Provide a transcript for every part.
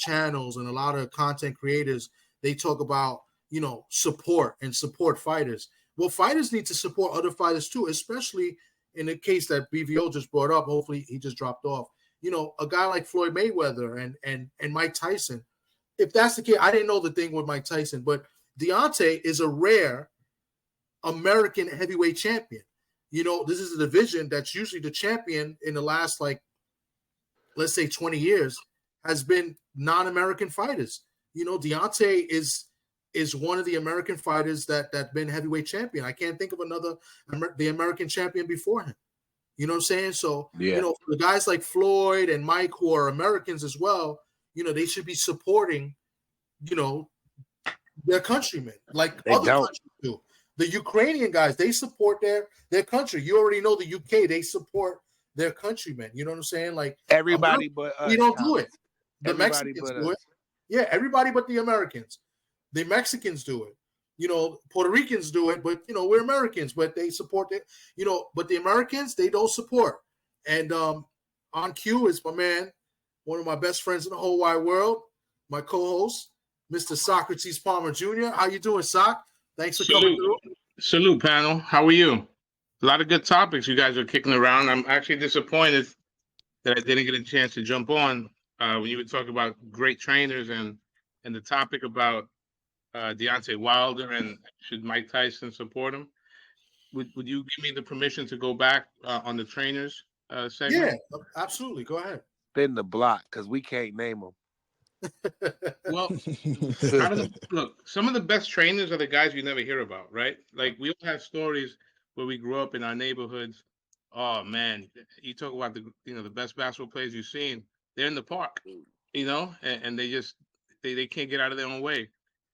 channels and a lot of content creators, they talk about, support fighters. Well, fighters need to support other fighters too, especially in the case that BVO just brought up. Hopefully he just dropped off. A guy like Floyd Mayweather and Mike Tyson. If that's the case, I didn't know the thing with Mike Tyson, but Deontay is a rare American heavyweight champion. This is a division that's usually the champion in the last, let's say 20 years has been non-American fighters. Deontay is one of the American fighters that been heavyweight champion. I can't think of another the American champion before him. You know what I'm saying? So, the guys like Floyd and Mike who are Americans as well, they should be supporting, their countrymen like other countries do. The Ukrainian guys, they support their country. You already know the UK, they support their countrymen. You know what I'm saying? Like everybody but us. We don't do it. The Mexicans do it. Yeah, everybody but the Americans. The Mexicans do it. Puerto Ricans do it, but we're Americans, but they support it. But the Americans, they don't support. And on cue is my man, one of my best friends in the whole wide world, my co-host, Mr. Socrates Palmer Jr. How you doing, Soc? Thanks for coming through. Salute, panel. How are you? A lot of good topics you guys are kicking around. I'm actually disappointed that I didn't get a chance to jump on when you were talking about great trainers and the topic about Deontay Wilder and should Mike Tyson support him. Would you give me the permission to go back on the trainers segment? Yeah, absolutely. Go ahead. Spin the block because we can't name them. Well, look, some of the best trainers are the guys you never hear about, right? Like we all have stories where we grew up in our neighborhoods. Oh man, you talk about the best basketball players you've seen. They're in the park, and they can't get out of their own way.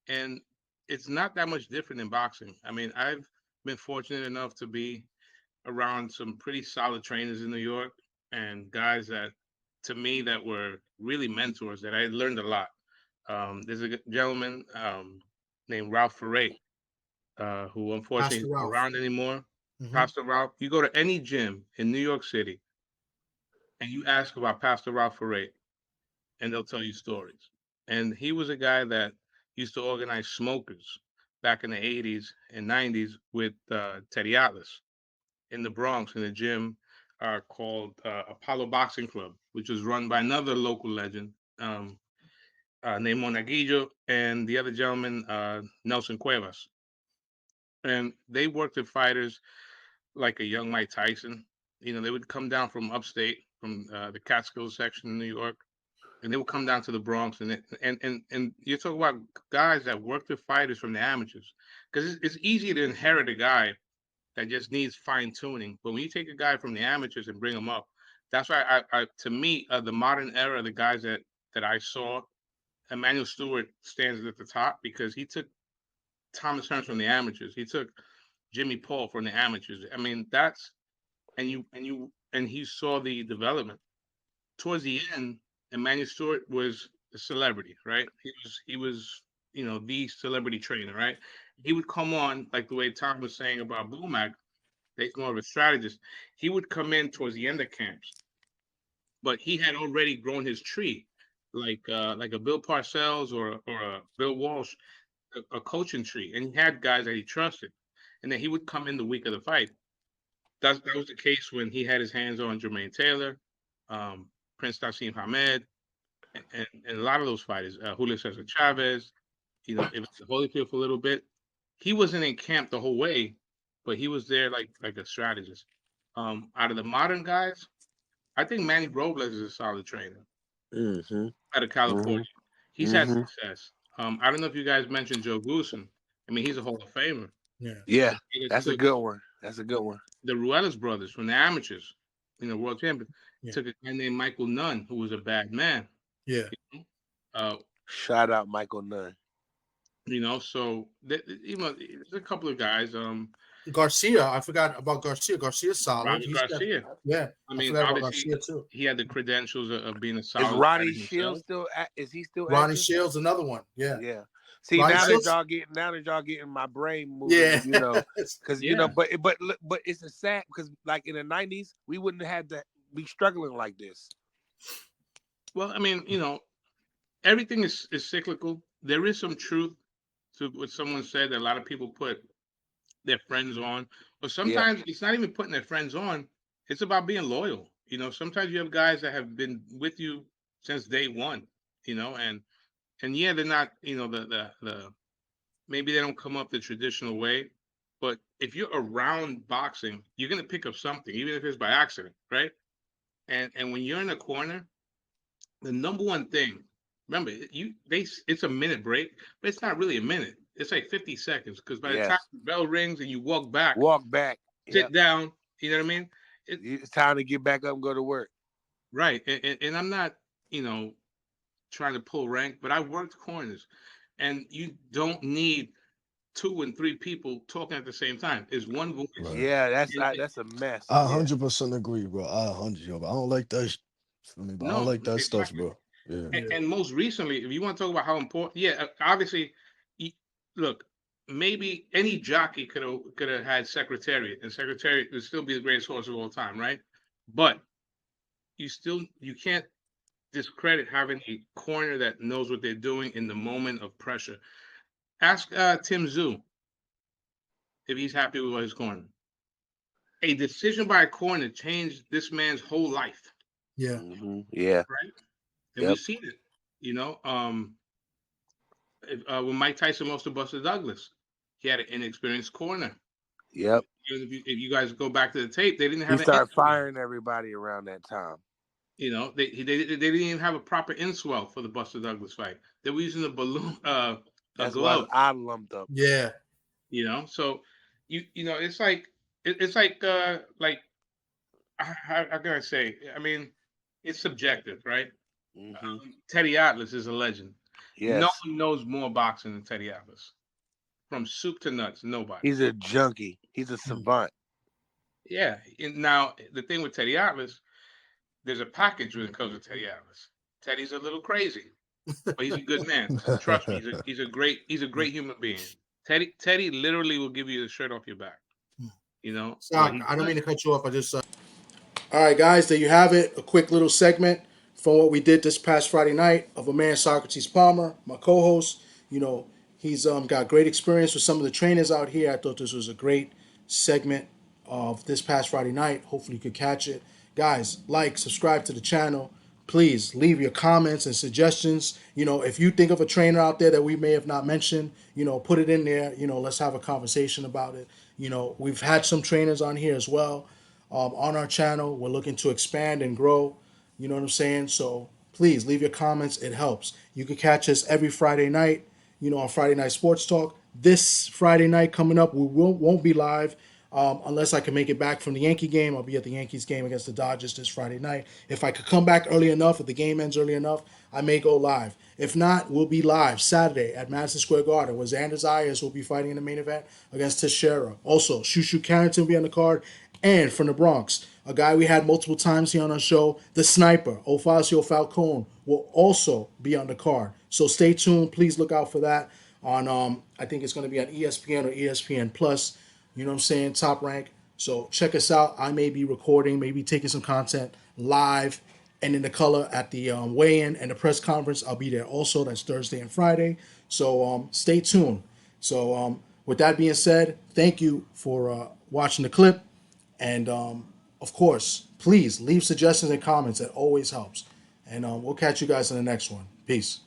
And it's not that much different in boxing. I mean, I've been fortunate enough to be around some pretty solid trainers in New York and guys that, to me, that were really mentors that I learned a lot. There's a gentleman named Ralph Ferre, who unfortunately isn't around anymore. Mm-hmm. Pastor Ralph, you go to any gym in New York City and you ask about Pastor Ralph Ferre, and they'll tell you stories. And he was a guy that used to organize smokers back in the 80s and 90s with Teddy Atlas in the Bronx in a gym called Apollo Boxing Club, which was run by another local legend named Monaguillo and the other gentleman, Nelson Cuevas. And they worked with fighters like a young Mike Tyson. They would come down from upstate, from the Catskills section in New York, and they would come down to the Bronx. And you talk about guys that worked with fighters from the amateurs, because it's easy to inherit a guy that just needs fine tuning. But when you take a guy from the amateurs and bring him up, that's why I to me, the modern era, the guys that I saw, Emmanuel Stewart stands at the top because he took Thomas Hearns from the amateurs. He took Jimmy Paul from the amateurs. I mean, and he saw the development. Towards the end, Emmanuel Stewart was a celebrity, right? He was the celebrity trainer, right? He would come on, like the way Tom was saying about Bumac, he's more of a strategist. He would come in towards the end of camps, but he had already grown his tree, like a Bill Parcells or a Bill Walsh, a coaching tree, and he had guys that he trusted, and then he would come in the week of the fight. That was the case when he had his hands on Jermaine Taylor, Prince Nassim Hamed, and a lot of those fighters, Julio Cesar Chavez. It was Holyfield for a little bit. He wasn't in camp the whole way, but he was there like a strategist. Out of the modern guys, I think Manny Robles is a solid trainer out of California. Mm-hmm. He's had success. I don't know if you guys mentioned Joe Goosen. I mean, he's a Hall of Famer. Yeah, that's a good one. That's a good one. The Ruelas brothers from the amateurs, world champion. Yeah. Took a guy named Michael Nunn, who was a bad man. Yeah. Shout out Michael Nunn. So there's a couple of guys. Garcia, I forgot about Garcia. Garcia's solid. Robert Garcia. Yeah. I mean, forgot about Garcia too. He had the credentials of being a solid. Is Ronnie Shields still? Is he still? Ronnie active? Shields, another one. Yeah. Yeah. See, now that y'all getting my brain moving. Yeah. Because but it's a sad because like in the 90s we wouldn't have had to be struggling like this. Well, I mean, everything is cyclical. There is some truth to what someone said that a lot of people put their friends on, but sometimes it's not even putting their friends on. It's about being loyal. Sometimes you have guys that have been with you since day one. And yeah, they're not. The maybe they don't come up the traditional way, but if you're around boxing, you're gonna pick up something, even if it's by accident, right? And when you're in a corner, the number one thing, remember, it's a minute break, but it's not really a minute. It's like 50 seconds because by the time the bell rings and you walk back, sit down. You know what I mean? It's time to get back up and go to work. Right. And I'm not, trying to pull rank, but I worked corners, and you don't need 2 and 3 people talking at the same time. It's one voice. Right. Yeah, that's a mess. I 100% agree, bro. I don't like that. I don't like that stuff, bro. Yeah. And most recently, if you want to talk about how important, obviously, look, maybe any jockey could have had Secretariat, and Secretariat would still be the greatest horse of all time, right? But you can't discredit having a corner that knows what they're doing in the moment of pressure. Ask Tim Zhu if he's happy with his corner. A decision by a corner changed this man's whole life. Yeah. Mm-hmm. Yeah. Right? And we've seen it. When Mike Tyson lost to Buster Douglas, he had an inexperienced corner. Yep. If you guys go back to the tape, they didn't have. He started firing everybody around that time. They didn't even have a proper inswell for the Buster Douglas fight. They were using a balloon, That's glove. Why I lumped up. Yeah. So it's like how can I say? I mean, it's subjective, right? Mm-hmm. Teddy Atlas is a legend. Yes. No one knows more boxing than Teddy Atlas. From soup to nuts, nobody. He's a junkie. He's a savant. Yeah. And now the thing with Teddy Atlas, there's a package when it comes to Teddy Atlas. Teddy's a little crazy, but he's a good man. Trust me, he's a great human being. Teddy literally will give you the shirt off your back. Sock, I don't mean to cut you off. I just. All right, guys, there you have it. A quick little segment from what we did this past Friday night of a man, Socrates Palmer, my co-host. He's got great experience with some of the trainers out here. I thought this was a great segment of this past Friday night. Hopefully you could catch it. Guys, subscribe to the channel. Please leave your comments and suggestions. If you think of a trainer out there that we may have not mentioned, put it in there. Let's have a conversation about it. We've had some trainers on here as well on our channel. We're looking to expand and grow. You know what I'm saying? So please leave your comments. It helps. You can catch us every Friday night, on Friday Night Sports Talk. This Friday night coming up, we won't be live unless I can make it back from the Yankee game. I'll be at the Yankees game against the Dodgers this Friday night. If I could come back early enough, if the game ends early enough, I may go live. If not, we'll be live Saturday at Madison Square Garden, where Xander Zayas will be fighting in the main event against Teixeira. Also, Shushu Carrington will be on the card. And from the Bronx, a guy we had multiple times here on our show, the Sniper, Ofacio Falcon, will also be on the card. So stay tuned. Please look out for that on, I think it's going to be on ESPN or ESPN Plus. You know what I'm saying? Top Rank. So check us out. I may be recording, maybe taking some content live and in the color at the weigh-in and the press conference. I'll be there also. That's Thursday and Friday. So stay tuned. So with that being said, thank you for watching the clip. And of course, please leave suggestions and comments. That always helps. And we'll catch you guys in the next one. Peace.